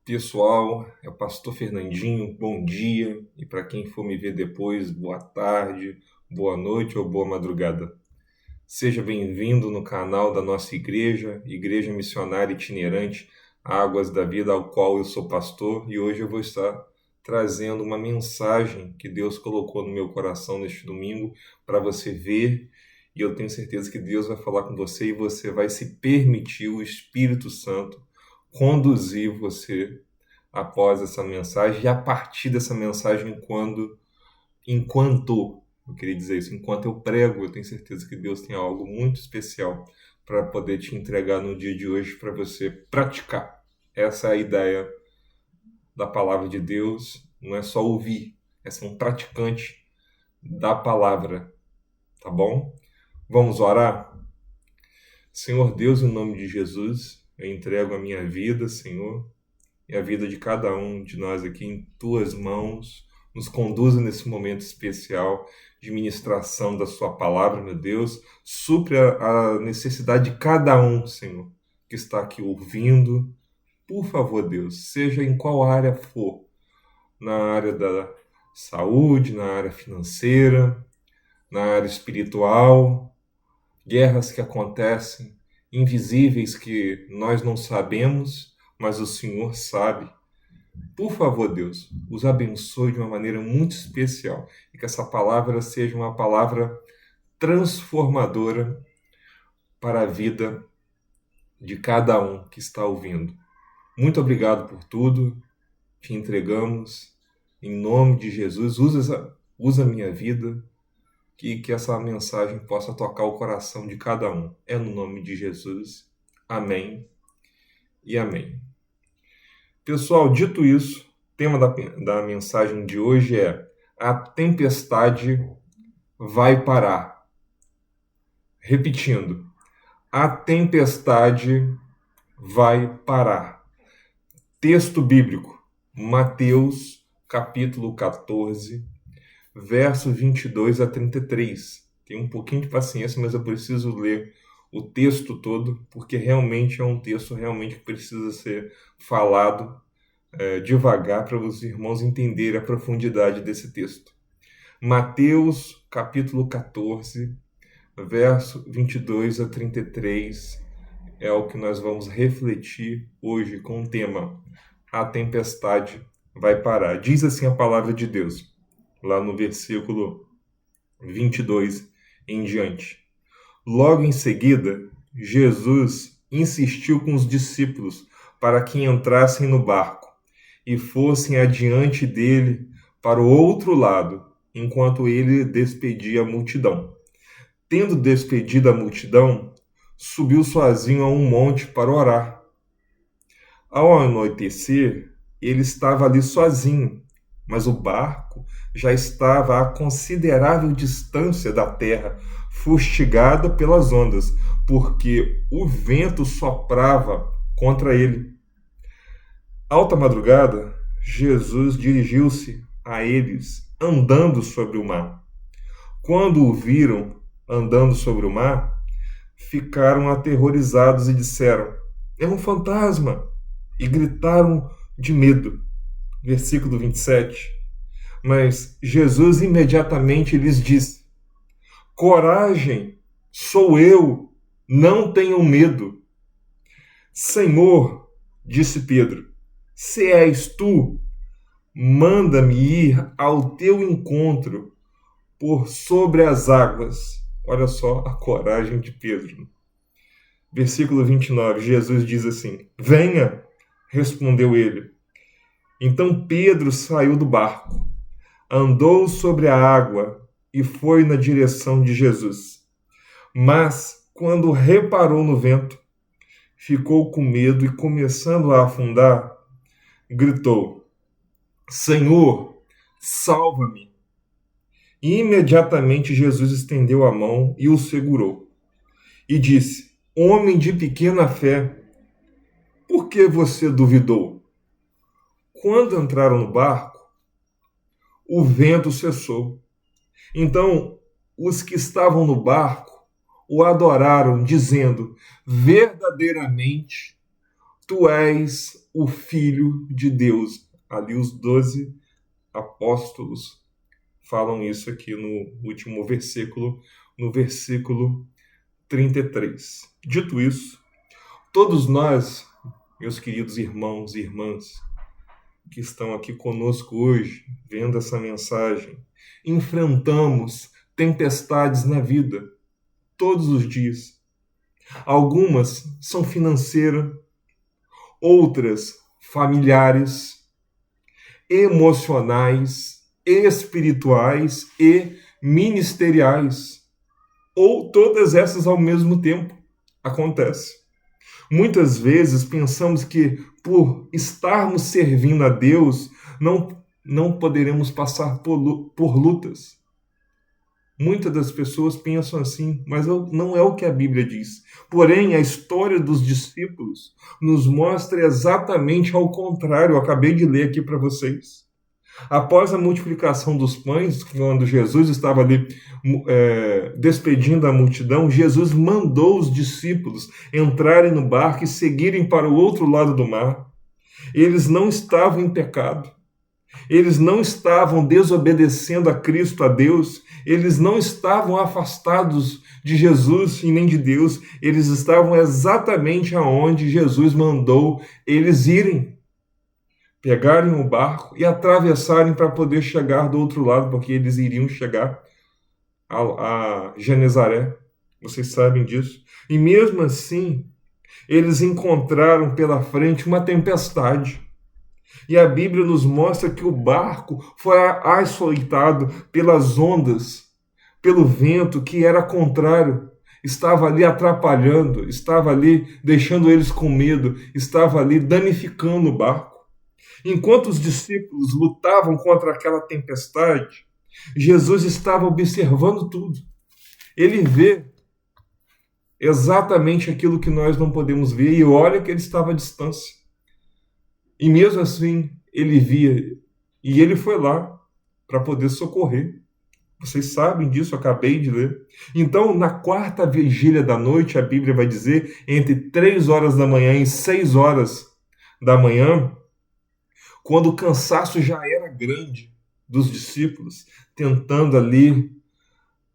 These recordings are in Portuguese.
Pessoal, é o pastor Fernandinho, bom dia, e para quem for me ver depois, boa tarde, boa noite ou boa madrugada. Seja bem-vindo no canal da nossa igreja, Igreja Missionária Itinerante Águas da Vida, ao qual eu sou pastor, e hoje eu vou estar trazendo uma mensagem que Deus colocou no meu coração neste domingo para você ver, e eu tenho certeza que Deus vai falar com você e você vai se permitir o Espírito Santo conduzir você após essa mensagem e a partir dessa mensagem enquanto eu queria dizer isso, enquanto eu prego, eu tenho certeza que Deus tem algo muito especial para poder te entregar no dia de hoje para você praticar. Essa é a ideia da palavra de Deus, não é só ouvir, é ser um praticante da palavra, tá bom? Vamos orar? Senhor Deus, em nome de Jesus, eu entrego a minha vida, Senhor, e a vida de cada um de nós aqui em Tuas mãos. Nos conduza nesse momento especial de ministração da Sua palavra, meu Deus. Supre a necessidade de cada um, Senhor, que está aqui ouvindo. Por favor, Deus, seja em qual área for, na área da saúde, na área financeira, na área espiritual, guerras que acontecem, invisíveis que nós não sabemos, mas o Senhor sabe. Por favor, Deus, os abençoe de uma maneira muito especial e que essa palavra seja uma palavra transformadora para a vida de cada um que está ouvindo. Muito obrigado por tudo, te entregamos, em nome de Jesus, usa a minha vida, que essa mensagem possa tocar o coração de cada um. É no nome de Jesus. Amém e amém. Pessoal, dito isso, o tema da mensagem de hoje é: a tempestade vai parar. Repetindo, a tempestade vai parar. Texto bíblico, Mateus, capítulo 14, verso 22 a 33. Tenho um pouquinho de paciência, mas eu preciso ler o texto todo, porque realmente é um texto que precisa ser falado devagar para os irmãos entenderem a profundidade desse texto. Mateus, capítulo 14, verso 22 a 33, é o que nós vamos refletir hoje com o tema: a tempestade vai parar. Diz assim a palavra de Deus, lá no versículo 22 em diante. Logo em seguida, Jesus insistiu com os discípulos para que entrassem no barco e fossem adiante dele para o outro lado, enquanto ele despedia a multidão. Tendo despedido a multidão, subiu sozinho a um monte para orar. Ao anoitecer, ele estava ali sozinho, mas o barco já estava a considerável distância da terra, fustigada pelas ondas, porque o vento soprava contra ele. Alta madrugada, Jesus dirigiu-se a eles, andando sobre o mar. Quando o viram andando sobre o mar, ficaram aterrorizados e disseram: é um fantasma! E gritaram de medo. Versículo 27. Mas Jesus imediatamente lhes disse: coragem, sou eu, não tenham medo. Senhor, disse Pedro, se és tu, manda-me ir ao teu encontro por sobre as águas. Olha só a coragem de Pedro. Versículo 29, Jesus diz assim: venha, respondeu ele. Então Pedro saiu do barco, andou sobre a água e foi na direção de Jesus. Mas, quando reparou no vento, ficou com medo e, começando a afundar, gritou: Senhor, salva-me! E imediatamente Jesus estendeu a mão e o segurou. E disse: homem de pequena fé, por que você duvidou? Quando entraram no barco, o vento cessou. Então, os que estavam no barco o adoraram, dizendo: verdadeiramente, tu és o Filho de Deus. Ali os 12 apóstolos falam isso aqui no último versículo, no versículo 33. Dito isso, todos nós, meus queridos irmãos e irmãs, que estão aqui conosco hoje, vendo essa mensagem, enfrentamos tempestades na vida, todos os dias. Algumas são financeiras, outras familiares, emocionais, espirituais e ministeriais. Ou todas essas ao mesmo tempo. Acontece. Muitas vezes pensamos que por estarmos servindo a Deus, não poderemos passar por lutas. Muitas das pessoas pensam assim, mas não é o que a Bíblia diz. Porém, a história dos discípulos nos mostra exatamente ao contrário. Eu acabei de ler aqui para vocês. Após a multiplicação dos pães, quando Jesus estava ali despedindo a multidão, Jesus mandou os discípulos entrarem no barco e seguirem para o outro lado do mar. Eles não estavam em pecado. Eles não estavam desobedecendo a Cristo, a Deus. Eles não estavam afastados de Jesus e nem de Deus. Eles estavam exatamente aonde Jesus mandou eles irem. Pegarem o barco e atravessarem para poder chegar do outro lado, porque eles iriam chegar a Genezaré. Vocês sabem disso. E mesmo assim, eles encontraram pela frente uma tempestade. E a Bíblia nos mostra que o barco foi açoitado pelas ondas, pelo vento que era contrário. Estava ali atrapalhando, estava ali deixando eles com medo, estava ali danificando o barco. Enquanto os discípulos lutavam contra aquela tempestade, Jesus estava observando tudo. Ele vê exatamente aquilo que nós não podemos ver, e olha que ele estava à distância. E mesmo assim, ele via, e ele foi lá para poder socorrer. Vocês sabem disso, eu acabei de ler. Então, na quarta vigília da noite, a Bíblia vai dizer, entre 3 horas da manhã e 6 horas da manhã, quando o cansaço já era grande dos discípulos, tentando ali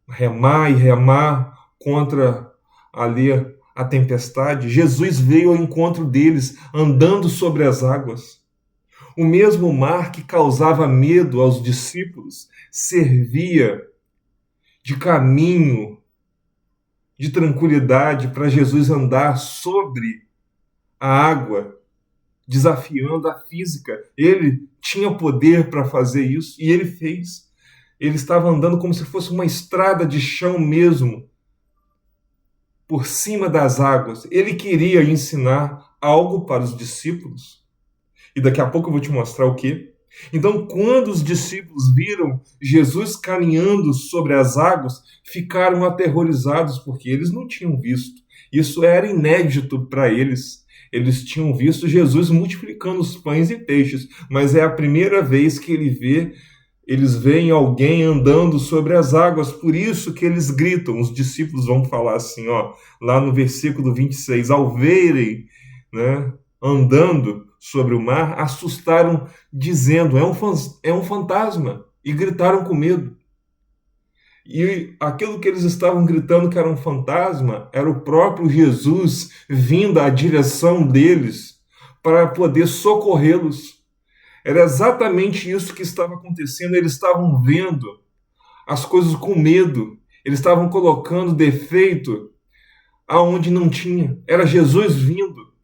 remar e remar contra ali a tempestade, Jesus veio ao encontro deles, andando sobre as águas. O mesmo mar que causava medo aos discípulos servia de caminho, de tranquilidade para Jesus andar sobre a água, desafiando a física. Ele tinha poder para fazer isso e ele fez. Ele estava andando como se fosse uma estrada de chão mesmo, por cima das águas. Ele queria ensinar algo para os discípulos. E daqui a pouco eu vou te mostrar o quê. Então, quando os discípulos viram Jesus caminhando sobre as águas, ficaram aterrorizados, porque eles não tinham visto. Isso era inédito para eles. Eles tinham visto Jesus multiplicando os pães e peixes, mas é a primeira vez que eles veem alguém andando sobre as águas. Por isso que eles gritam. Os discípulos vão falar assim, lá no versículo 26, ao verem, andando sobre o mar, assustaram, dizendo, é um fantasma, e gritaram com medo. E aquilo que eles estavam gritando que era um fantasma, era o próprio Jesus vindo à direção deles para poder socorrê-los. Era exatamente isso que estava acontecendo. Eles estavam vendo as coisas com medo. Eles estavam colocando defeito aonde não tinha. Era Jesus vindo.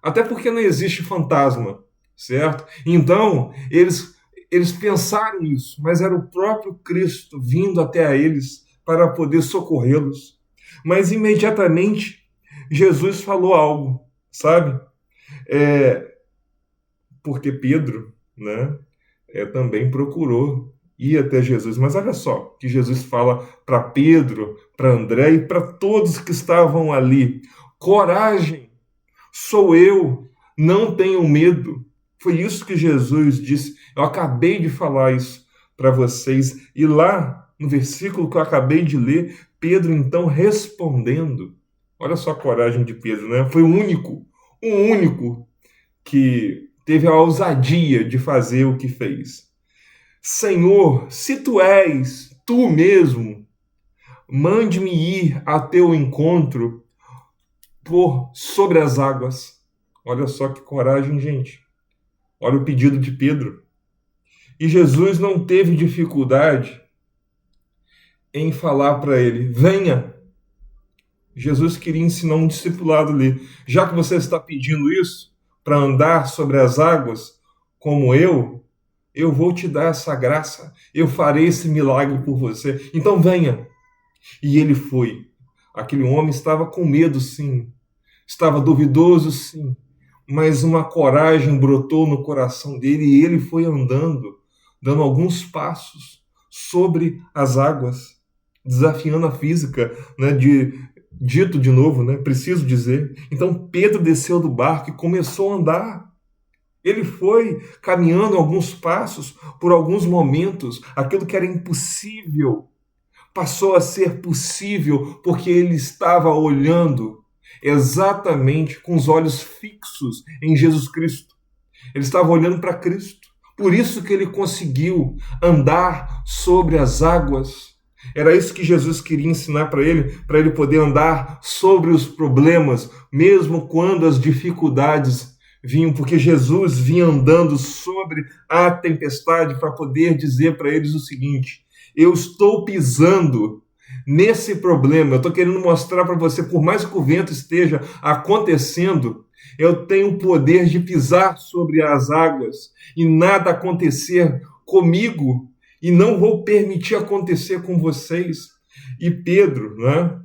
Até porque não existe fantasma, certo? Então, eles pensaram nisso, mas era o próprio Cristo vindo até a eles para poder socorrê-los. Mas imediatamente Jesus falou algo, sabe? Porque Pedro, também procurou ir até Jesus. Mas olha só que Jesus fala para Pedro, para André e para todos que estavam ali: coragem, sou eu, não tenham medo. Foi isso que Jesus disse. Eu acabei de falar isso para vocês. E lá, no versículo que eu acabei de ler, Pedro então respondendo. Olha só a coragem de Pedro, né? Foi o único que teve a ousadia de fazer o que fez. Senhor, se tu és tu mesmo, mande-me ir a teu encontro por sobre as águas. Olha só que coragem, gente. Olha o pedido de Pedro. E Jesus não teve dificuldade em falar para ele: venha. Jesus queria ensinar um discipulado ali. Já que você está pedindo isso para andar sobre as águas, como eu vou te dar essa graça. Eu farei esse milagre por você. Então venha. E ele foi. Aquele homem estava com medo, sim. Estava duvidoso, sim. Mas uma coragem brotou no coração dele e ele foi andando, dando alguns passos sobre as águas, desafiando a física, né, dito de novo, né, preciso dizer. Então Pedro desceu do barco e começou a andar. Ele foi caminhando alguns passos, por alguns momentos, aquilo que era impossível passou a ser possível porque ele estava olhando exatamente com os olhos fixos em Jesus Cristo. Ele estava olhando para Cristo. Por isso que ele conseguiu andar sobre as águas. Era isso que Jesus queria ensinar para ele poder andar sobre os problemas, mesmo quando as dificuldades vinham, porque Jesus vinha andando sobre a tempestade para poder dizer para eles o seguinte: eu estou pisando nesse problema, eu estou querendo mostrar para você, por mais que o vento esteja acontecendo, eu tenho o poder de pisar sobre as águas e nada acontecer comigo, e não vou permitir acontecer com vocês. E Pedro, né?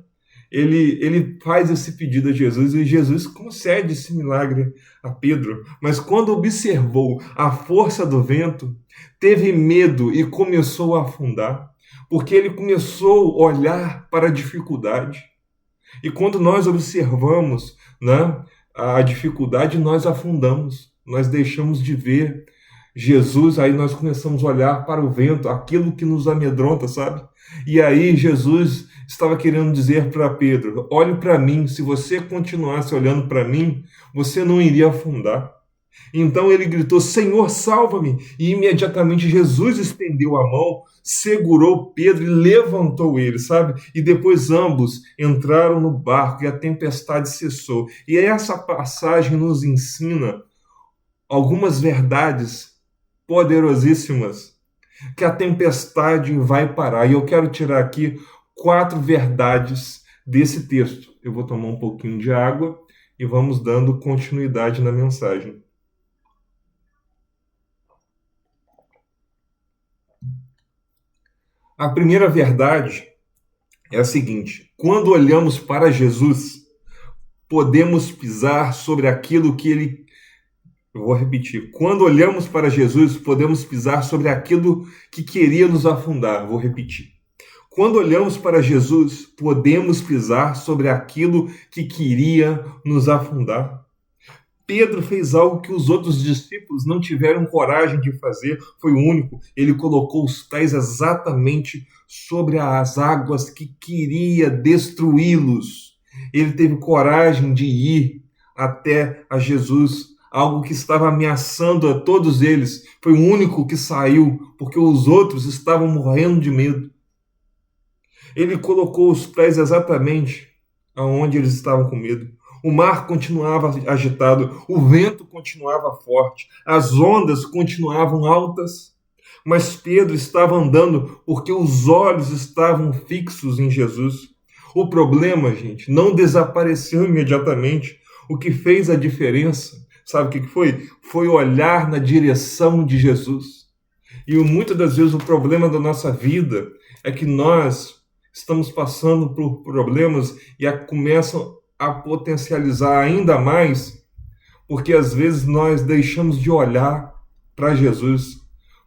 Ele faz esse pedido a Jesus e Jesus concede esse milagre a Pedro. Mas quando observou a força do vento, teve medo e começou a afundar, porque ele começou a olhar para a dificuldade. E quando nós observamos, né, a dificuldade, nós afundamos, nós deixamos de ver Jesus, aí nós começamos a olhar para o vento, aquilo que nos amedronta, sabe? E aí Jesus estava querendo dizer para Pedro: olhe para mim, se você continuasse olhando para mim, você não iria afundar. Então ele gritou: Senhor, salva-me! E imediatamente Jesus estendeu a mão, segurou Pedro e levantou ele, sabe? E depois ambos entraram no barco e a tempestade cessou. E essa passagem nos ensina algumas verdades poderosíssimas, que a tempestade vai parar. E eu quero tirar aqui 4 verdades desse texto. Eu vou tomar um pouquinho de água e vamos dando continuidade na mensagem. A primeira verdade é a seguinte: quando olhamos para Jesus, podemos pisar sobre aquilo que ele... Eu vou repetir. Quando olhamos para Jesus, podemos pisar sobre aquilo que queria nos afundar. Vou repetir. Quando olhamos para Jesus, podemos pisar sobre aquilo que queria nos afundar. Pedro fez algo que os outros discípulos não tiveram coragem de fazer, foi o único. Ele colocou os pés exatamente sobre as águas que queria destruí-los. Ele teve coragem de ir até a Jesus, algo que estava ameaçando a todos eles. Foi o único que saiu, porque os outros estavam morrendo de medo. Ele colocou os pés exatamente aonde eles estavam com medo. O mar continuava agitado, o vento continuava forte, as ondas continuavam altas, mas Pedro estava andando porque os olhos estavam fixos em Jesus. O problema, gente, não desapareceu imediatamente. O que fez a diferença, sabe o que foi? Foi olhar na direção de Jesus. E muitas das vezes o problema da nossa vida é que nós estamos passando por problemas e começam a potencializar ainda mais, porque às vezes nós deixamos de olhar para Jesus,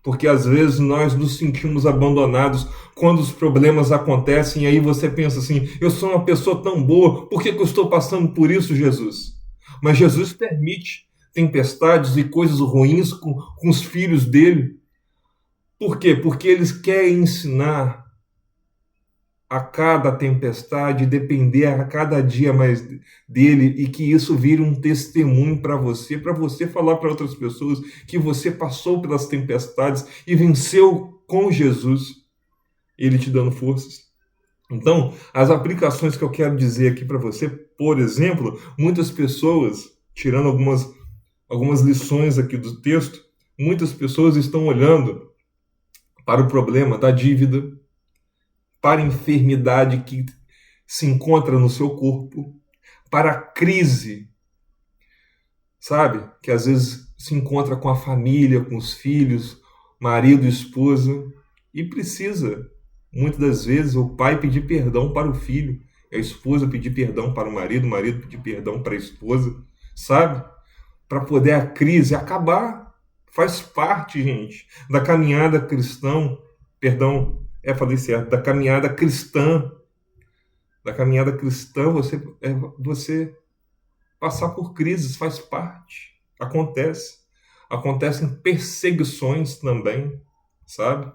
porque às vezes nós nos sentimos abandonados quando os problemas acontecem, e aí você pensa assim: eu sou uma pessoa tão boa, por que eu estou passando por isso, Jesus? Mas Jesus permite tempestades e coisas ruins com os filhos dele. Por quê? Porque eles querem ensinar a cada tempestade, depender a cada dia mais dele, e que isso vire um testemunho para você falar para outras pessoas que você passou pelas tempestades e venceu com Jesus, ele te dando forças. Então, as aplicações que eu quero dizer aqui para você, por exemplo, muitas pessoas, tirando algumas lições aqui do texto, muitas pessoas estão olhando para o problema da dívida, para a enfermidade que se encontra no seu corpo, para a crise, sabe? Que às vezes se encontra com a família, com os filhos, marido, esposa, e precisa, muitas das vezes, o pai pedir perdão para o filho, a esposa pedir perdão para o marido pedir perdão para a esposa, sabe? Para poder a crise acabar. Faz parte, gente, da caminhada cristã, falei certo, da caminhada cristã. Da caminhada cristã, você passar por crises faz parte. Acontece. Acontecem perseguições também, sabe?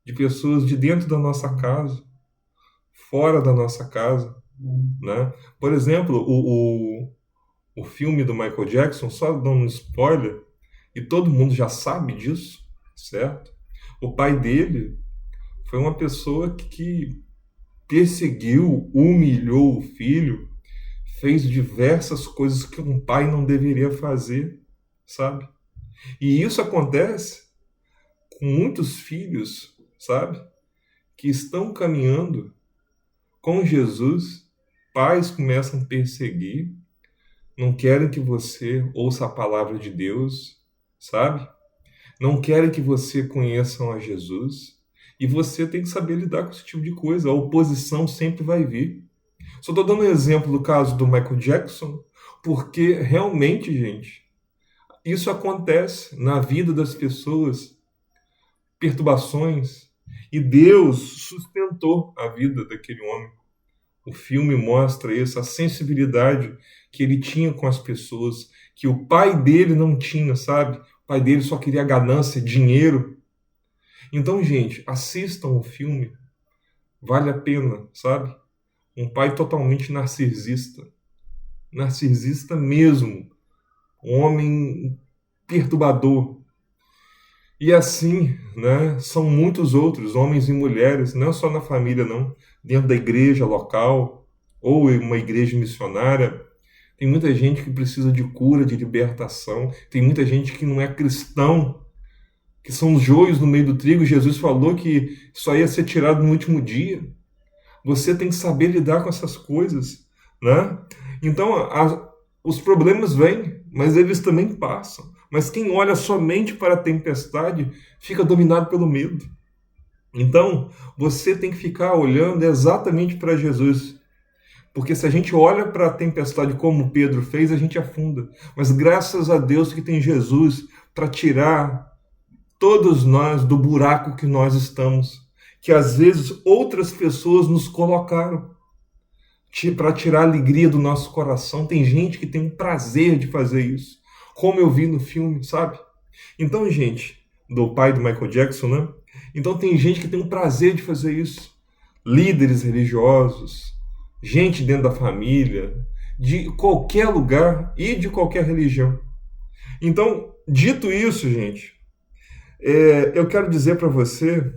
De pessoas de dentro da nossa casa, fora da nossa casa, né? Por exemplo, o filme do Michael Jackson, só dando um spoiler, e todo mundo já sabe disso, certo? O pai dele foi uma pessoa que perseguiu, humilhou o filho, fez diversas coisas que um pai não deveria fazer, sabe? E isso acontece com muitos filhos, sabe? Que estão caminhando com Jesus, pais começam a perseguir, não querem que você ouça a palavra de Deus, sabe? Não querem que você conheça a Jesus. E você tem que saber lidar com esse tipo de coisa. A oposição sempre vai vir. Só estou dando um exemplo do caso do Michael Jackson, porque realmente, gente, isso acontece na vida das pessoas. Perturbações. E Deus sustentou a vida daquele homem. O filme mostra isso, a sensibilidade que ele tinha com as pessoas, que o pai dele não tinha, sabe? O pai dele só queria ganância, dinheiro. Então, gente, assistam o filme. Vale a pena, sabe? Um pai totalmente narcisista. Narcisista mesmo. Um homem perturbador. E assim, né, são muitos outros, homens e mulheres, não só na família, não. Dentro da igreja local, ou uma igreja missionária. Tem muita gente que precisa de cura, de libertação. Tem muita gente que não é cristão, que são os joios no meio do trigo. Jesus falou que só ia ser tirado no último dia. Você tem que saber lidar com essas coisas, né? Então, os problemas vêm, mas eles também passam. Mas quem olha somente para a tempestade fica dominado pelo medo. Então, você tem que ficar olhando exatamente para Jesus. Porque se a gente olha para a tempestade como Pedro fez, a gente afunda. Mas graças a Deus que tem Jesus para tirar todos nós do buraco que nós estamos, que às vezes outras pessoas nos colocaram para tirar a alegria do nosso coração. Tem gente que tem um prazer de fazer isso, como eu vi no filme, sabe? Então, gente, do pai do Michael Jackson, né? Então tem gente que tem um prazer de fazer isso. Líderes religiosos, gente dentro da família, de qualquer lugar e de qualquer religião. Então, dito isso, gente, eu quero dizer para você,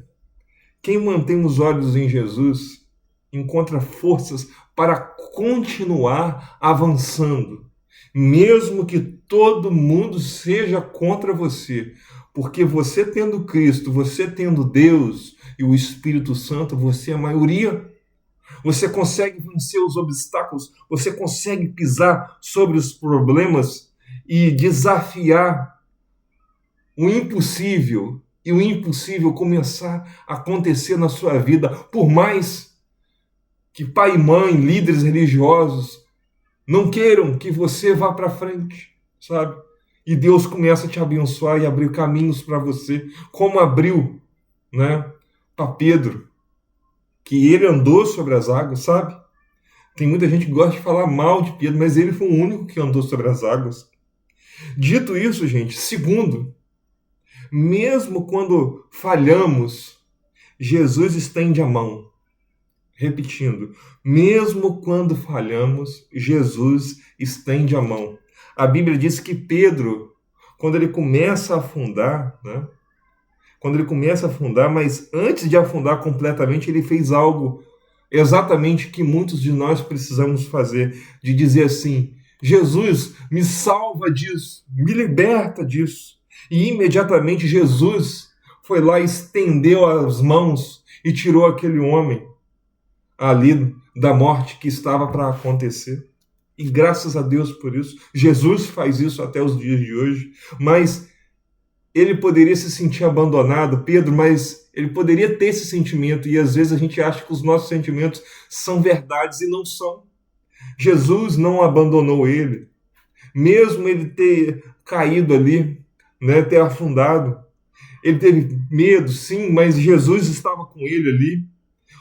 quem mantém os olhos em Jesus encontra forças para continuar avançando, mesmo que todo mundo seja contra você, porque você tendo Cristo, você tendo Deus e o Espírito Santo, você é a maioria. Você consegue vencer os obstáculos, você consegue pisar sobre os problemas e desafiar o impossível, e o impossível começar a acontecer na sua vida, por mais que pai e mãe, líderes religiosos, não queiram que você vá para frente, sabe? E Deus começa a te abençoar e abrir caminhos para você, como abriu, né, para Pedro, que ele andou sobre as águas, sabe? Tem muita gente que gosta de falar mal de Pedro, mas ele foi o único que andou sobre as águas. Dito isso, gente, segundo, mesmo quando falhamos, Jesus estende a mão. Repetindo, mesmo quando falhamos, Jesus estende a mão. A Bíblia diz que Pedro, quando ele começa a afundar, né? Quando ele começa a afundar, mas antes de afundar completamente, ele fez algo exatamente que muitos de nós precisamos fazer, de dizer assim: Jesus, me salva disso, me liberta disso. E imediatamente Jesus foi lá, estendeu as mãos e tirou aquele homem ali da morte que estava para acontecer. E graças a Deus por isso. Jesus faz isso até os dias de hoje. Mas ele poderia se sentir abandonado, Pedro, mas ele poderia ter esse sentimento. E às vezes a gente acha que os nossos sentimentos são verdades e não são. Jesus não abandonou ele. Mesmo ele ter caído ali, né, ter afundado. Ele teve medo, sim, mas Jesus estava com ele ali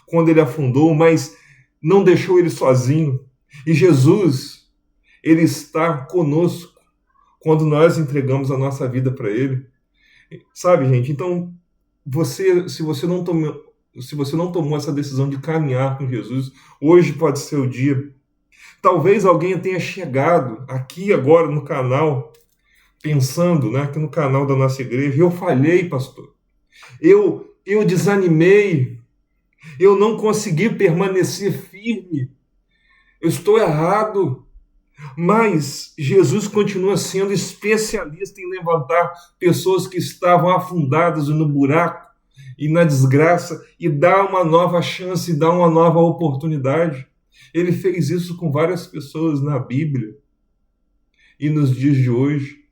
quando ele afundou, mas não deixou ele sozinho. E Jesus, ele está conosco quando nós entregamos a nossa vida para ele. Sabe, gente? Então, se você não tomou essa decisão de caminhar com Jesus, hoje pode ser o dia. Talvez alguém tenha chegado aqui agora no canal, pensando, né, aqui no canal da nossa igreja: eu falhei, pastor. Eu desanimei. Eu não consegui permanecer firme. Eu estou errado. Mas Jesus continua sendo especialista em levantar pessoas que estavam afundadas no buraco e na desgraça e dar uma nova chance, dar uma nova oportunidade. Ele fez isso com várias pessoas na Bíblia e nos dias de hoje,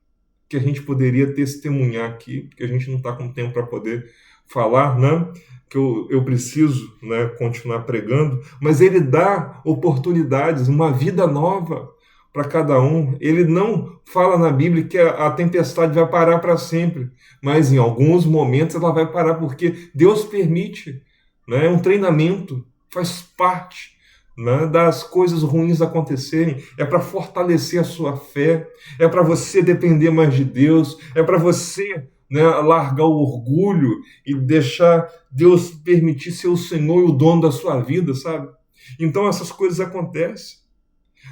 que a gente poderia testemunhar aqui, porque a gente não está com tempo para poder falar, né? Que eu preciso, né, continuar pregando, mas ele dá oportunidades, uma vida nova para cada um. Ele não fala na Bíblia que a tempestade vai parar para sempre, mas em alguns momentos ela vai parar porque Deus permite, né? É um treinamento, faz parte, né, das coisas ruins acontecerem. É para fortalecer a sua fé, é para você depender mais de Deus, é para você, né, largar o orgulho e deixar Deus permitir ser o Senhor e o dono da sua vida, sabe? Então essas coisas acontecem.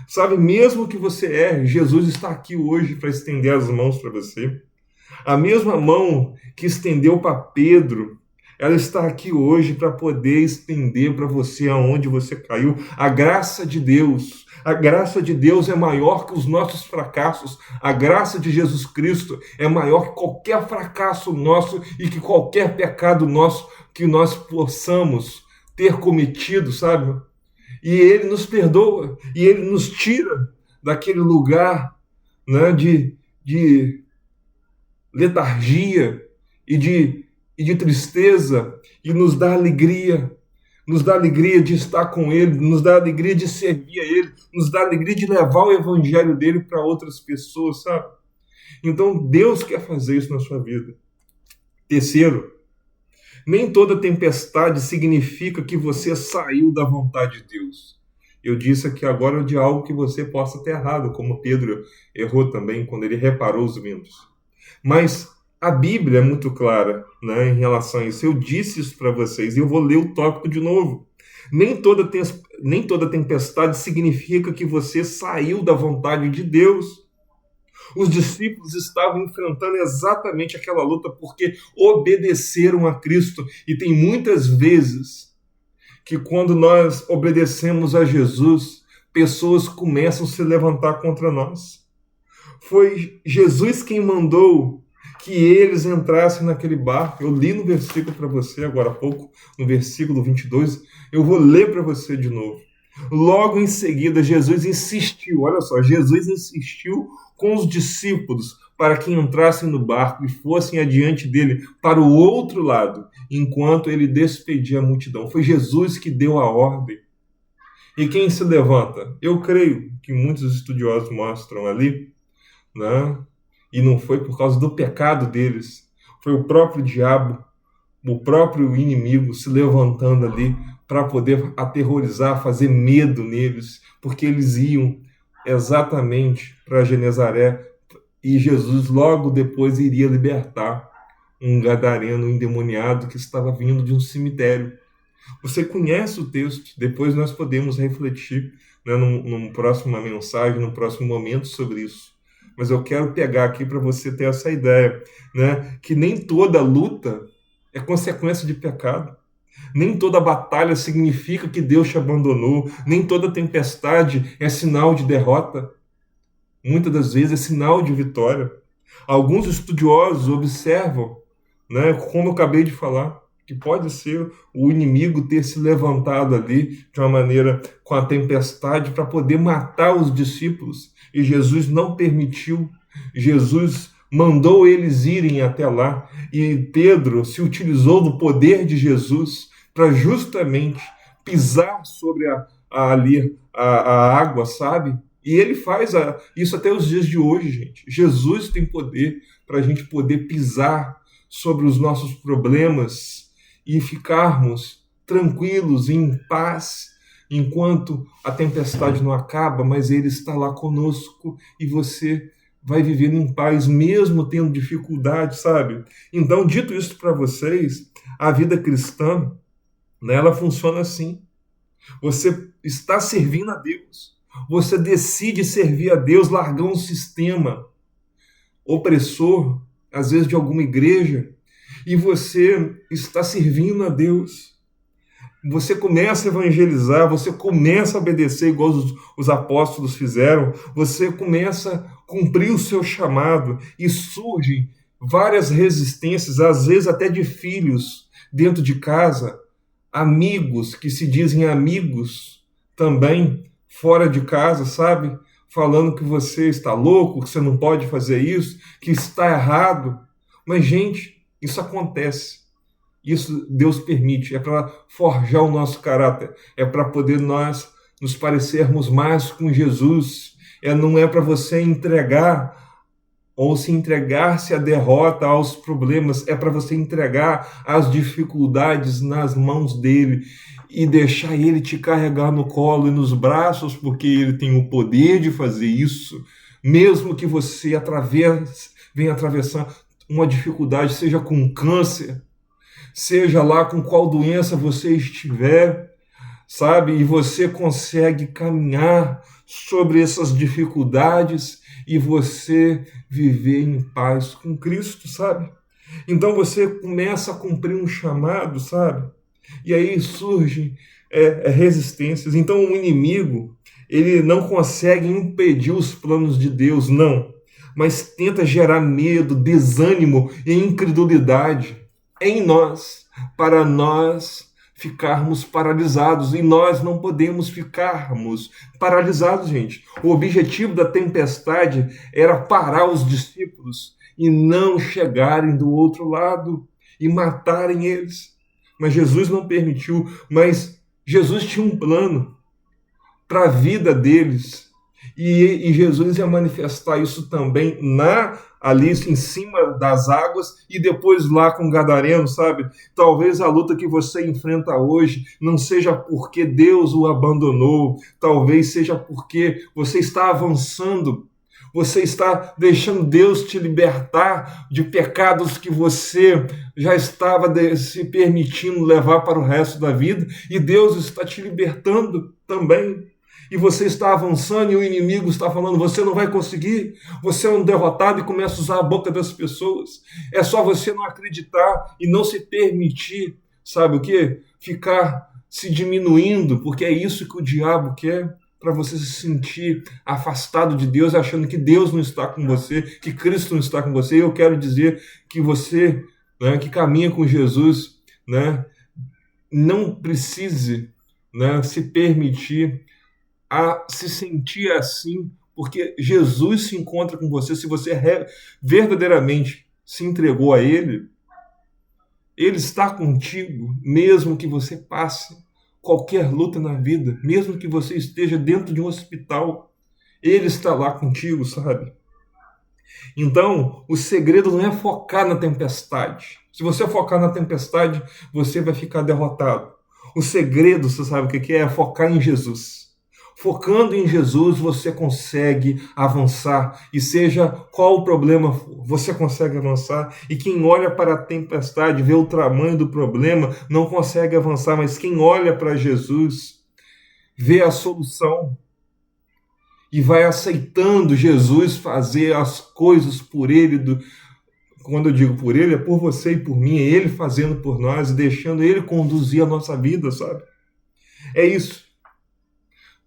Sabe, mesmo que você erre, Jesus está aqui hoje para estender as mãos para você. A mesma mão que estendeu para Pedro, ela está aqui hoje para poder estender para você aonde você caiu. A graça de Deus é maior que os nossos fracassos. A graça de Jesus Cristo é maior que qualquer fracasso nosso e que qualquer pecado nosso que nós possamos ter cometido, sabe? E ele nos perdoa, e ele nos tira daquele lugar, né, de letargia e de tristeza, e nos dá alegria de estar com ele, nos dá alegria de servir a ele, nos dá alegria de levar o evangelho dele para outras pessoas, sabe? Então Deus quer fazer isso na sua vida. Terceiro, nem toda tempestade significa que você saiu da vontade de Deus. Eu disse aqui agora de algo que você possa ter errado, como Pedro errou também quando ele reparou os ventos. Mas a Bíblia é muito clara, né, em relação a isso. Eu disse isso para vocês e eu vou ler o tópico de novo. Nem toda tempestade significa que você saiu da vontade de Deus. Os discípulos estavam enfrentando exatamente aquela luta porque obedeceram a Cristo. E tem muitas vezes que quando nós obedecemos a Jesus, pessoas começam a se levantar contra nós. Foi Jesus quem mandou que eles entrassem naquele barco. Eu li no versículo para você agora há pouco, no versículo 22. Eu vou ler para você de novo. Logo em seguida, Jesus insistiu, olha só, Jesus insistiu com os discípulos para que entrassem no barco e fossem adiante dele para o outro lado, enquanto ele despedia a multidão. Foi Jesus que deu a ordem. E quem se levanta? Eu creio que muitos estudiosos mostram ali, né? E não foi por causa do pecado deles, foi o próprio diabo, o próprio inimigo se levantando ali para poder aterrorizar, fazer medo neles, porque eles iam exatamente para Genezaré e Jesus logo depois iria libertar um gadareno endemoniado que estava vindo de um cemitério. Você conhece o texto, depois nós podemos refletir, né, numa próxima mensagem, num próximo momento sobre isso. Mas eu quero pegar aqui para você ter essa ideia, né, que nem toda luta é consequência de pecado. Nem toda batalha significa que Deus te abandonou. Nem toda tempestade é sinal de derrota. Muitas das vezes é sinal de vitória. Alguns estudiosos observam, né, como eu acabei de falar, que pode ser o inimigo ter se levantado ali de uma maneira com a tempestade para poder matar os discípulos. E Jesus não permitiu. Jesus mandou eles irem até lá. E Pedro se utilizou do poder de Jesus para justamente pisar sobre a água, sabe? E ele faz isso até os dias de hoje, gente. Jesus tem poder para a gente poder pisar sobre os nossos problemas e ficarmos tranquilos, em paz, enquanto a tempestade não acaba, mas ele está lá conosco e você vai vivendo em paz, mesmo tendo dificuldade, sabe? Então, dito isso para vocês, a vida cristã, né, ela funciona assim. Você está servindo a Deus. Você decide servir a Deus, largar um sistema opressor, às vezes de alguma igreja, e você está servindo a Deus. Você começa a evangelizar, você começa a obedecer igual os apóstolos fizeram, você começa a cumprir o seu chamado e surgem várias resistências, às vezes até de filhos dentro de casa, amigos que se dizem amigos também fora de casa, sabe? Falando que você está louco, que você não pode fazer isso, que está errado. Mas, gente, isso acontece. Isso Deus permite. É para forjar o nosso caráter. É para poder nós nos parecermos mais com Jesus. Não é para você entregar ou se entregar-se à derrota, aos problemas. É para você entregar as dificuldades nas mãos dele e deixar ele te carregar no colo e nos braços, porque ele tem o poder de fazer isso, mesmo que você venha atravessar uma dificuldade, seja com câncer, seja lá com qual doença você estiver, sabe? E você consegue caminhar sobre essas dificuldades e você viver em paz com Cristo, sabe? Então você começa a cumprir um chamado, sabe? E aí surgem resistências. Então o inimigo, ele não consegue impedir os planos de Deus, não. Mas tenta gerar medo, desânimo e incredulidade em nós, para nós ficarmos paralisados. E nós não podemos ficarmos paralisados, gente. O objetivo da tempestade era parar os discípulos e não chegarem do outro lado e matarem eles. Mas Jesus não permitiu. Mas Jesus tinha um plano para a vida deles. E Jesus ia manifestar isso também ali em cima das águas e depois lá com o Gadareno, sabe? Talvez a luta que você enfrenta hoje não seja porque Deus o abandonou, talvez seja porque você está avançando. Você está deixando Deus te libertar de pecados que você já estava se permitindo levar para o resto da vida, e Deus está te libertando também. E você está avançando e o inimigo está falando, você não vai conseguir, você é um derrotado, e começa a usar a boca das pessoas. É só você não acreditar e não se permitir, sabe o quê? Ficar se diminuindo, porque é isso que o diabo quer, para você se sentir afastado de Deus, achando que Deus não está com você, que Cristo não está com você. E eu quero dizer que você, né, que caminha com Jesus, né, não precise, né, se permitir a se sentir assim, porque Jesus se encontra com você. Se você verdadeiramente se entregou a Ele, Ele está contigo, mesmo que você passe qualquer luta na vida, mesmo que você esteja dentro de um hospital, Ele está lá contigo, sabe? Então, o segredo não é focar na tempestade. Se você focar na tempestade, você vai ficar derrotado. O segredo, você sabe o que é? É focar em Jesus. Focando em Jesus, você consegue avançar. E seja qual o problema, você consegue avançar. E quem olha para a tempestade, vê o tamanho do problema, não consegue avançar. Mas quem olha para Jesus, vê a solução. E vai aceitando Jesus fazer as coisas por ele. Quando eu digo por ele, é por você e por mim. É ele fazendo por nós e deixando ele conduzir a nossa vida, sabe? É isso.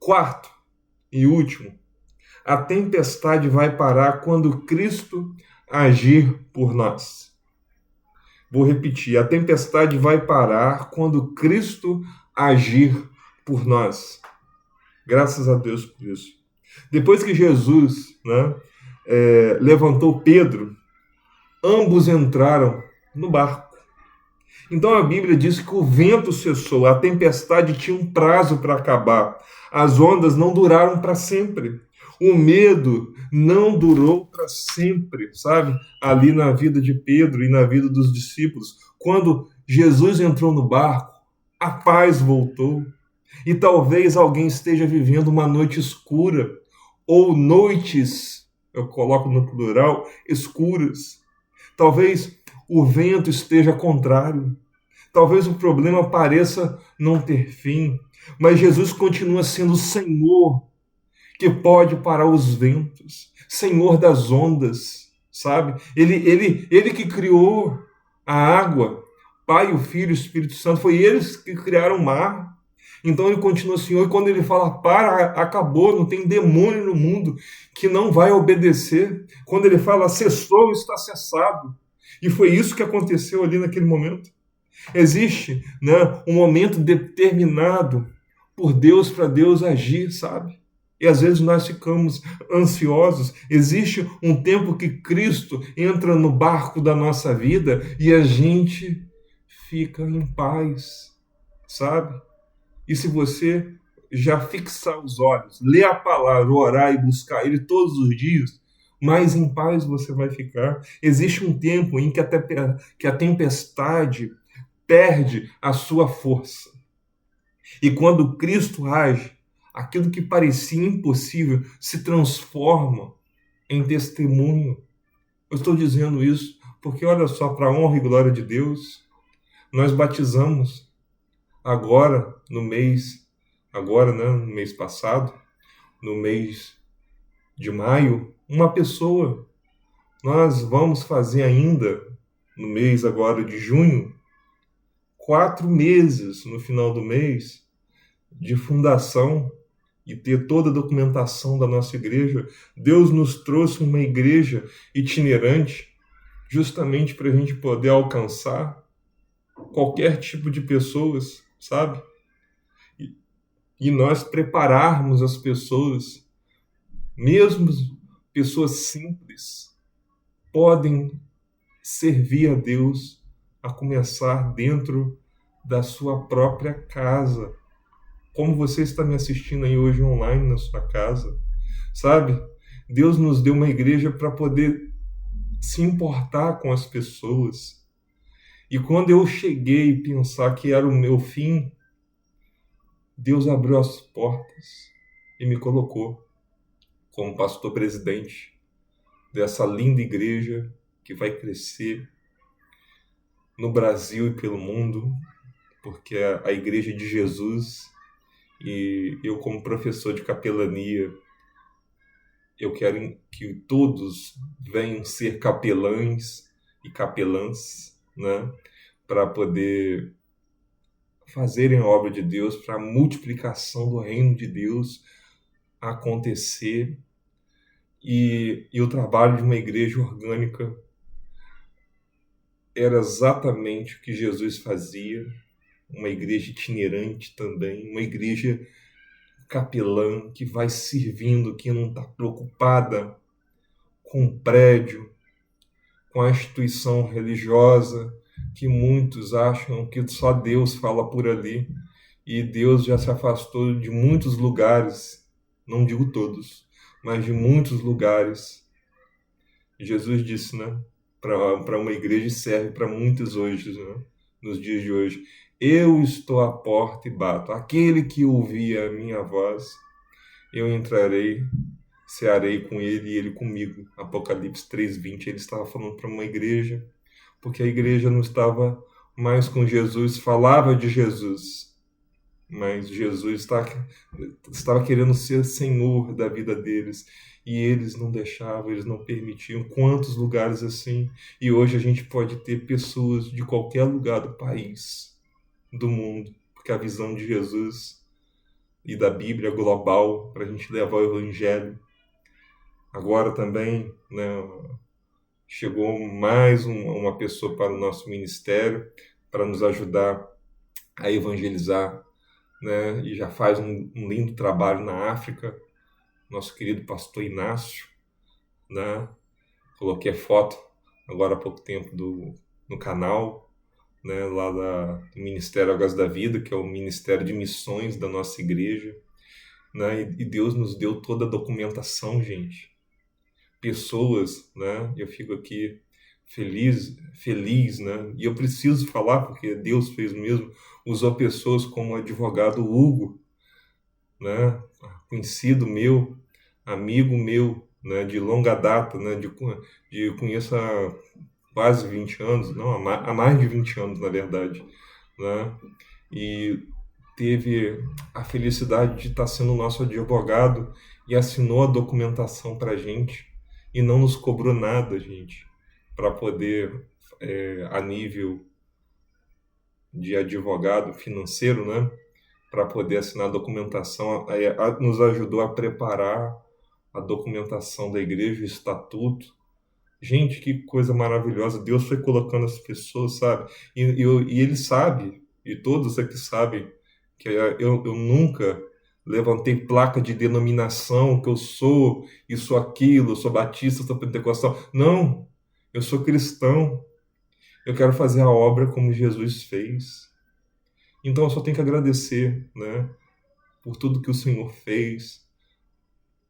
Quarto e último, a tempestade vai parar quando Cristo agir por nós. Vou repetir, a tempestade vai parar quando Cristo agir por nós. Graças a Deus por isso. Depois que Jesus, levantou Pedro, ambos entraram no barco. Então a Bíblia diz que o vento cessou, a tempestade tinha um prazo para acabar. As ondas não duraram para sempre. O medo não durou para sempre, sabe? Ali na vida de Pedro e na vida dos discípulos. Quando Jesus entrou no barco, a paz voltou. E talvez alguém esteja vivendo uma noite escura, ou noites, eu coloco no plural, escuras. Talvez o vento esteja contrário. Talvez o problema pareça não ter fim, mas Jesus continua sendo o Senhor que pode parar os ventos, Senhor das ondas, sabe? Ele que criou a água, Pai, o Filho e o Espírito Santo, foi eles que criaram o mar. Então ele continua Senhor, e quando ele fala para, acabou, não tem demônio no mundo que não vai obedecer. Quando ele fala cessou, está cessado. E foi isso que aconteceu ali naquele momento. Existe, um momento determinado por Deus para Deus agir, sabe? E às vezes nós ficamos ansiosos. Existe um tempo que Cristo entra no barco da nossa vida e a gente fica em paz, sabe? E se você já fixar os olhos, ler a palavra, orar e buscar Ele todos os dias, mais em paz você vai ficar. Existe um tempo em que a tempestade perde a sua força. E quando Cristo age, aquilo que parecia impossível se transforma em testemunho. Eu estou dizendo isso porque, olha só, para a honra e glória de Deus, nós batizamos no mês passado, no mês de maio, uma pessoa. Nós vamos fazer ainda, no mês agora de junho, 4 meses no final do mês de fundação e ter toda a documentação da nossa igreja. Deus nos trouxe uma igreja itinerante justamente para a gente poder alcançar qualquer tipo de pessoas, sabe? E nós prepararmos as pessoas, mesmo pessoas simples, podem servir a Deus a começar dentro da sua própria casa. Como você está me assistindo aí hoje online na sua casa, sabe? Deus nos deu uma igreja para poder se importar com as pessoas. E quando eu cheguei a pensar que era o meu fim, Deus abriu as portas e me colocou como pastor presidente dessa linda igreja que vai crescer no Brasil e pelo mundo, porque é a igreja de Jesus. E eu, como professor de capelania, eu quero que todos venham ser capelães e capelãs, para poder fazerem a obra de Deus, para a multiplicação do reino de Deus acontecer. E o trabalho de uma igreja orgânica era exatamente o que Jesus fazia, uma igreja itinerante também, uma igreja capelã que vai servindo, que não está preocupada com o prédio, com a instituição religiosa, que muitos acham que só Deus fala por ali, e Deus já se afastou de muitos lugares, não digo todos, mas de muitos lugares. Jesus disse, para uma igreja, e serve para muitos hoje, nos dias de hoje: eu estou à porta e bato. Aquele que ouvir a minha voz eu entrarei, cearei com ele e ele comigo. Apocalipse 3:20. Ele estava falando para uma igreja, porque a igreja não estava mais com Jesus, falava de Jesus, mas Jesus estava querendo ser Senhor da vida deles. E eles não deixavam, eles não permitiam. Quantos lugares assim? E hoje a gente pode ter pessoas de qualquer lugar do país, do mundo, porque a visão de Jesus e da Bíblia global para a gente levar o Evangelho. Agora também, né, chegou mais uma pessoa para o nosso ministério para nos ajudar a evangelizar, né, e já faz um lindo trabalho na África, nosso querido pastor Inácio, né? Coloquei a foto agora há pouco tempo no canal, né, lá do Ministério Águas da Vida, que é o Ministério de Missões da nossa igreja, né? E Deus nos deu toda a documentação, gente. Pessoas, né? Eu fico aqui feliz, né? E eu preciso falar porque Deus fez mesmo, usou pessoas como o advogado Hugo, né? Conhecido meu, amigo meu, né? De longa data, né? De conheço há quase 20 anos, não, há mais de 20 anos, na verdade, né? E teve a felicidade de estar sendo nosso advogado e assinou a documentação para a gente e não nos cobrou nada, gente, para poder, a nível de advogado financeiro, né, para poder assinar a documentação, nos ajudou a preparar a documentação da igreja, o estatuto. Gente, que coisa maravilhosa. Deus foi colocando as pessoas, sabe? E Ele sabe, e todos aqui sabem, que eu nunca levantei placa de denominação, que eu sou isso, aquilo, eu sou batista, eu sou pentecostal. Não, eu sou cristão. Eu quero fazer a obra como Jesus fez. Então eu só tenho que agradecer, né, por tudo que o Senhor fez,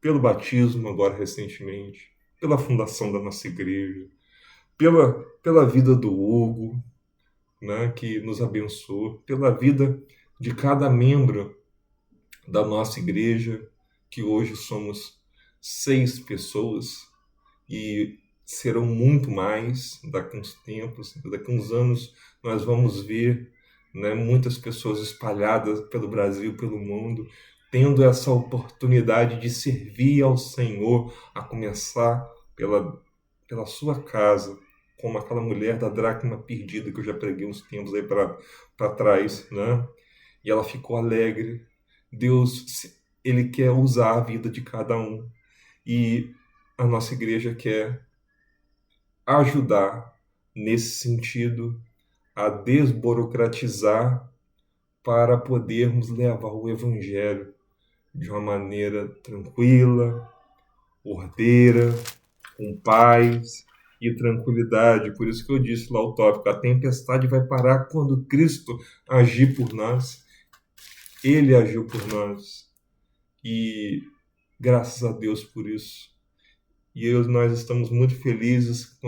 pelo batismo agora recentemente, pela fundação da nossa igreja, pela vida do Hugo, né, que nos abençoou, pela vida de cada membro da nossa igreja, que hoje somos 6 pessoas e serão muito mais daqui a uns tempos, daqui a uns anos nós vamos ver, né, muitas pessoas espalhadas pelo Brasil, pelo mundo, tendo essa oportunidade de servir ao Senhor, a começar pela sua casa, como aquela mulher da dracma perdida que eu já preguei uns tempos aí para trás, né? E ela ficou alegre. Deus, Ele quer usar a vida de cada um. E a nossa igreja quer ajudar nesse sentido a desburocratizar para podermos levar o Evangelho de uma maneira tranquila, ordeira, com paz e tranquilidade. Por isso que eu disse lá o tópico, a tempestade vai parar quando Cristo agir por nós. Ele agiu por nós. E graças a Deus por isso. E nós estamos muito felizes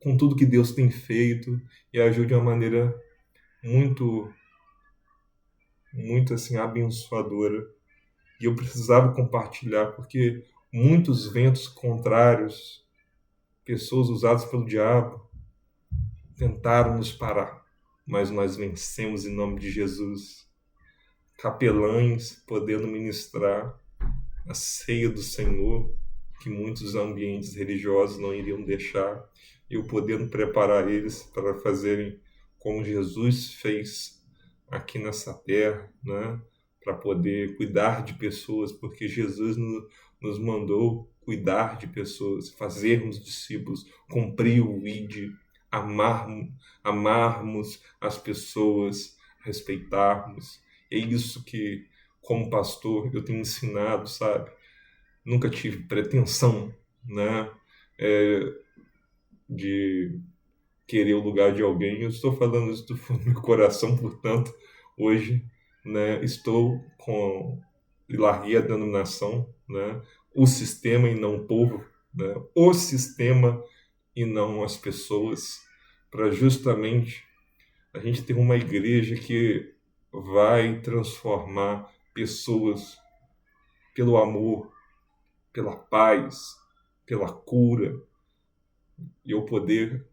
com tudo que Deus tem feito e agiu de uma maneira muito, muito assim, abençoadora. E eu precisava compartilhar, porque muitos ventos contrários, pessoas usadas pelo diabo, tentaram nos parar, mas nós vencemos em nome de Jesus. Capelães podendo ministrar a ceia do Senhor, que muitos ambientes religiosos não iriam deixar, e eu podendo preparar eles para fazerem como Jesus fez aqui nessa terra, né? Para poder cuidar de pessoas, porque Jesus nos mandou cuidar de pessoas, fazermos discípulos, cumprir o ID, amarmos as pessoas, respeitarmos. É isso que, como pastor, eu tenho ensinado, sabe? Nunca tive pretensão, né, de querer o lugar de alguém. Eu estou falando isso do fundo do meu coração, portanto, hoje, né, estou com e larguei a denominação, né, o sistema e não o povo, né, o sistema e não as pessoas, para justamente a gente ter uma igreja que vai transformar pessoas pelo amor, pela paz, pela cura, e eu poder,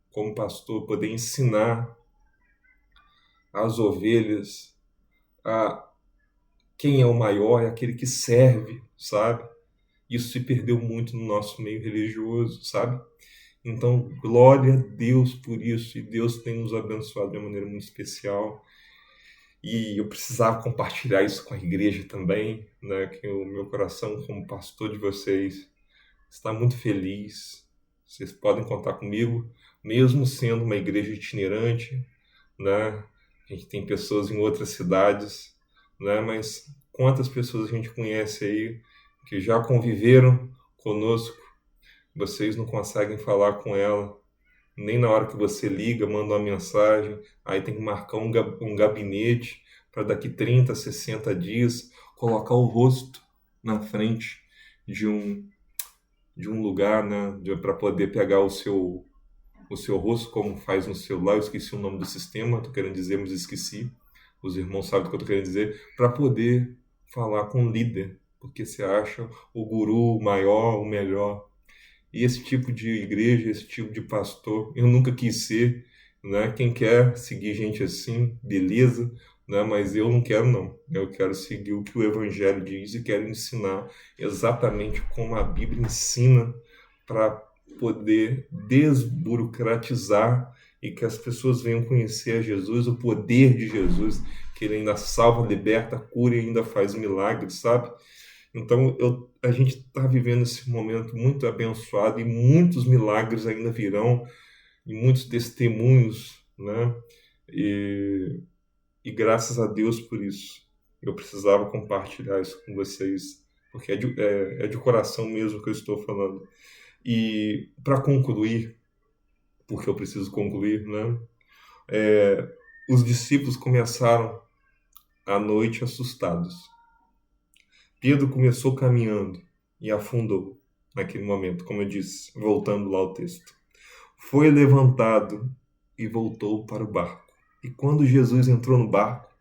como pastor, poder ensinar as ovelhas a quem é o maior, é aquele que serve, sabe? Isso se perdeu muito no nosso meio religioso, sabe? Então, glória a Deus por isso, e Deus tem nos abençoado de uma maneira muito especial. E eu precisava compartilhar isso com a igreja também, né? Que o meu coração, como pastor de vocês, está muito feliz. Vocês podem contar comigo, mesmo sendo uma igreja itinerante, né? A gente tem pessoas em outras cidades, né? Mas quantas pessoas a gente conhece aí que já conviveram conosco, vocês não conseguem falar com ela, nem na hora que você liga, manda uma mensagem, aí tem que marcar um gabinete para daqui 30, 60 dias colocar o rosto na frente de um lugar, né, para poder pegar o seu rosto, como faz no celular. Eu esqueci o nome do sistema, estou querendo dizer, mas esqueci. Os irmãos sabem o que eu estou querendo dizer, para poder falar com o líder, porque você acha o guru, o maior, o melhor. E esse tipo de igreja, esse tipo de pastor, eu nunca quis ser, né? Quem quer seguir gente assim, beleza, né? Mas eu não quero, não. Eu quero seguir o que o Evangelho diz e quero ensinar exatamente como a Bíblia ensina, para poder desburocratizar e que as pessoas venham conhecer a Jesus, o poder de Jesus, que ele ainda salva, liberta, cura e ainda faz milagres, sabe? Então, a gente está vivendo esse momento muito abençoado e muitos milagres ainda virão e muitos testemunhos, né? E graças a Deus por isso. Eu precisava compartilhar isso com vocês, porque é de coração mesmo que eu estou falando. E para concluir, porque eu preciso concluir, né? Os discípulos começaram a noite assustados. Pedro começou caminhando e afundou naquele momento, como eu disse, voltando lá ao texto. Foi levantado e voltou para o barco. E quando Jesus entrou no barco,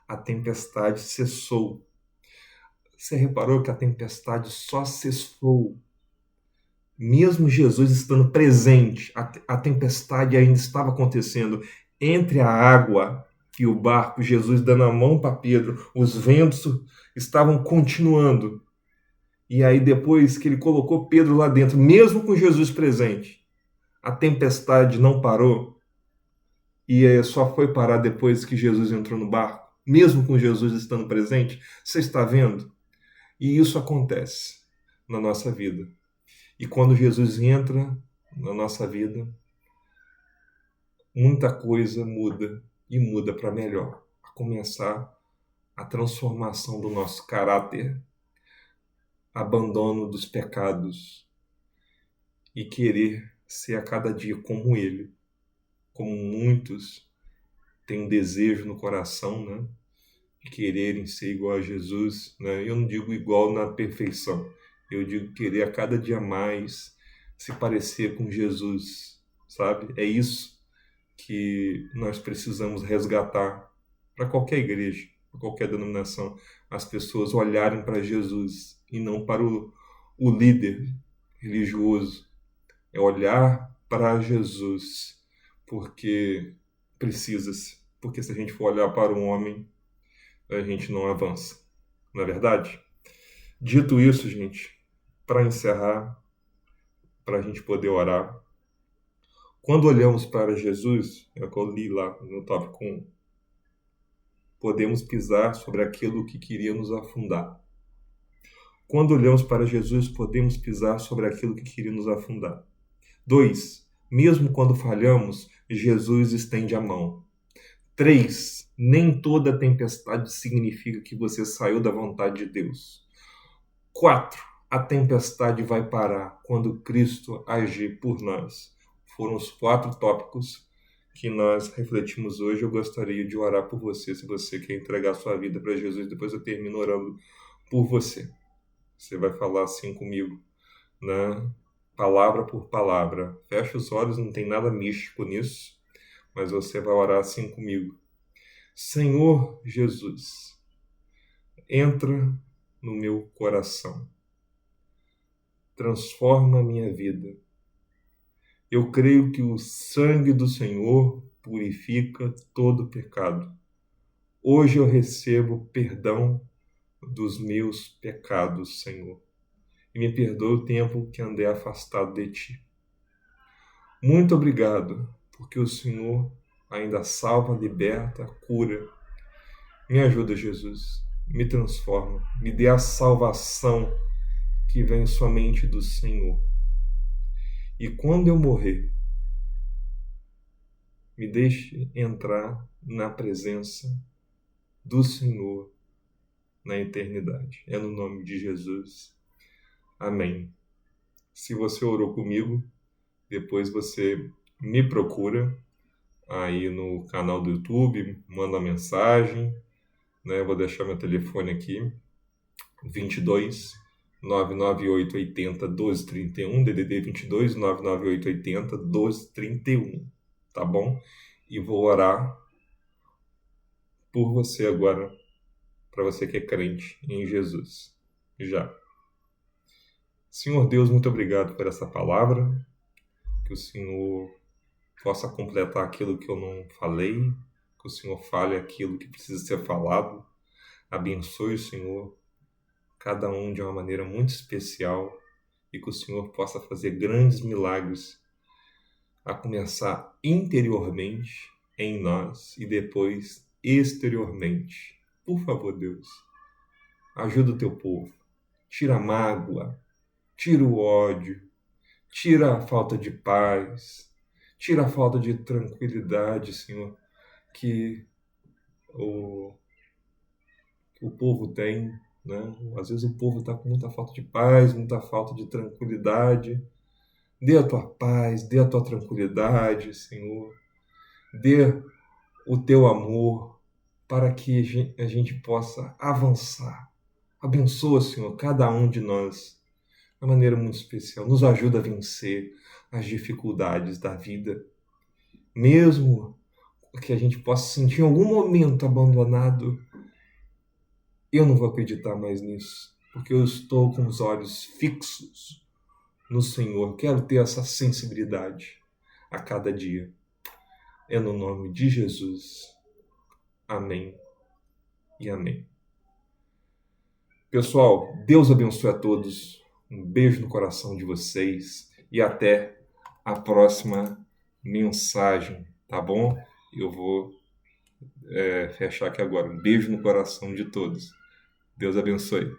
a tempestade cessou. Você reparou que a tempestade só cessou? Mesmo Jesus estando presente, a tempestade ainda estava acontecendo. Entre a água e o barco, Jesus dando a mão para Pedro, os ventos estavam continuando. E aí, depois que ele colocou Pedro lá dentro, mesmo com Jesus presente, a tempestade não parou. E só foi parar depois que Jesus entrou no barco, mesmo com Jesus estando presente. Você está vendo? E isso acontece na nossa vida. E quando Jesus entra na nossa vida, muita coisa muda, e muda para melhor. A começar a transformação do nosso caráter, abandono dos pecados e querer ser a cada dia como Ele. Como muitos têm um desejo no coração, né, de quererem ser igual a Jesus, né? Eu não digo igual na perfeição, eu digo querer a cada dia mais se parecer com Jesus, sabe? É isso que nós precisamos resgatar para qualquer igreja, para qualquer denominação, as pessoas olharem para Jesus e não para o líder religioso. É olhar para Jesus, porque precisa-se. Porque se a gente for olhar para um homem, a gente não avança. Não é verdade? Dito isso, gente, para encerrar, para a gente poder orar, quando olhamos para Jesus, é o que eu li lá no tópico 1, podemos pisar sobre aquilo que queria nos afundar. Quando olhamos para Jesus, podemos pisar sobre aquilo que queria nos afundar. 2. Mesmo quando falhamos, Jesus estende a mão. 3. Nem toda tempestade significa que você saiu da vontade de Deus. 4. A tempestade vai parar quando Cristo agir por nós. Foram os 4 tópicos que nós refletimos hoje. Eu gostaria de orar por você, se você quer entregar sua vida para Jesus. Depois eu termino orando por você. Você vai falar assim comigo, né? Palavra por palavra. Fecha os olhos, não tem nada místico nisso, mas você vai orar assim comigo. Senhor Jesus, entra no meu coração. Transforma a minha vida. Eu creio que o sangue do Senhor purifica todo pecado. Hoje eu recebo perdão dos meus pecados, Senhor, e me perdoa o tempo que andei afastado de Ti. Muito obrigado, porque o Senhor ainda salva, liberta, cura. Me ajuda, Jesus, me transforma, me dê a salvação que vem somente do Senhor. E quando eu morrer, me deixe entrar na presença do Senhor na eternidade. É no nome de Jesus. Amém. Se você orou comigo, depois você me procura aí no canal do YouTube, manda mensagem, né? Eu vou deixar meu telefone aqui, 22 99880 1231, DDD 22 99880 1231, tá bom? E vou orar por você agora, para você que é crente em Jesus. Já. Senhor Deus, muito obrigado por essa palavra, que o Senhor possa completar aquilo que eu não falei, que o Senhor fale aquilo que precisa ser falado. Abençoe, Senhor, cada um de uma maneira muito especial e que o Senhor possa fazer grandes milagres, a começar interiormente em nós e depois exteriormente. Por favor, Deus, ajuda o teu povo. Tira a mágoa, tira o ódio, tira a falta de paz, tira a falta de tranquilidade, Senhor, que o povo tem, né? Às vezes o povo está com muita falta de paz, muita falta de tranquilidade. Dê a tua paz, dê a tua tranquilidade, Senhor. Dê o teu amor para que a gente possa avançar. Abençoa, Senhor, cada um de nós de uma maneira muito especial. Nos ajuda a vencer as dificuldades da vida. Mesmo que a gente possa sentir em algum momento abandonado, eu não vou acreditar mais nisso, porque eu estou com os olhos fixos no Senhor. Quero ter essa sensibilidade a cada dia. É no nome de Jesus. Amém e amém. Pessoal, Deus abençoe a todos. Um beijo no coração de vocês e até a próxima mensagem, tá bom? Eu vou fechar aqui agora. Um beijo no coração de todos. Deus abençoe.